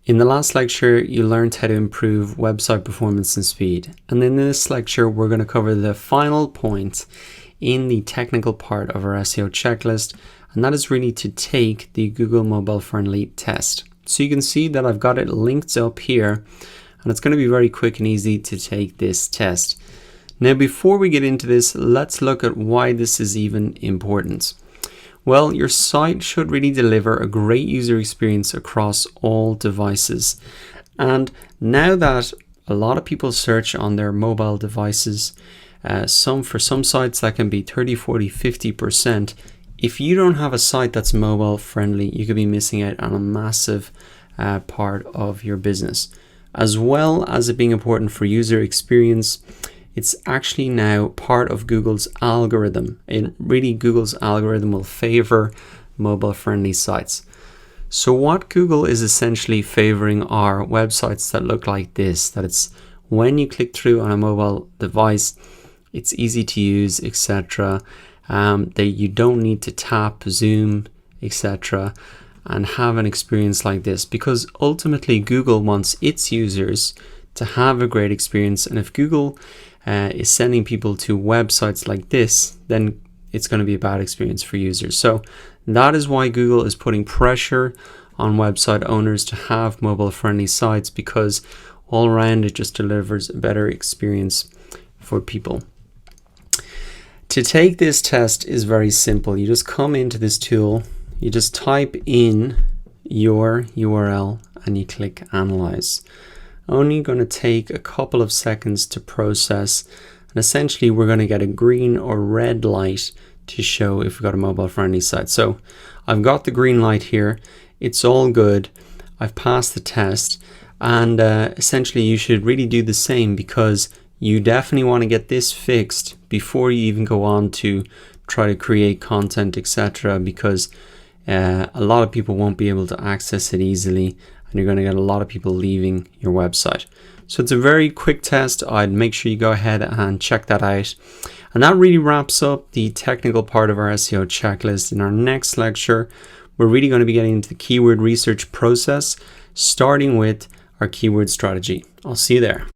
In the last lecture, you learned how to improve website performance and speed. And in this lecture, we're going to cover the final point in the technical part of our SEO checklist, and that is really to take the Google Mobile Friendly test. So you can see that I've got it linked up here, and it's going to be very quick and easy to take this test. Now, before we get into this, let's look at why this is even important. Well, your site should really deliver a great user experience across all devices. And now that a lot of people search on their mobile devices, for some sites that can be 30, 40, 50%. If you don't have a site that's mobile friendly, you could be missing out on a massive part of your business. As well as it being important for user experience, it's actually now part of Google's algorithm. Google's algorithm will favor mobile friendly sites. So what Google is essentially favoring are websites that look like this, that it's when you click through on a mobile device, it's easy to use, etc. That you don't need to tap, zoom, etc. and have an experience like this, because ultimately Google wants its users to have a great experience. And if Google is sending people to websites like this, then it's going to be a bad experience for users. So that is why Google is putting pressure on website owners to have mobile friendly sites, because all around it just delivers a better experience for people. To take this test is very simple. You just come into this tool, you just type in your URL and you click analyze. Only going to take a couple of seconds to process, and essentially we're going to get a green or red light to show if we've got a mobile friendly site. So I've got the green light here, it's all good, I've passed the test, and essentially you should really do the same, because you definitely want to get this fixed before you even go on to try to create content, etc., because a lot of people won't be able to access it easily, and you're going to get a lot of people leaving your website. So it's a very quick test. I'd make sure you go ahead and check that out. And that really wraps up the technical part of our SEO checklist. In our next lecture, we're really going to be getting into the keyword research process, starting with our keyword strategy. I'll see you there.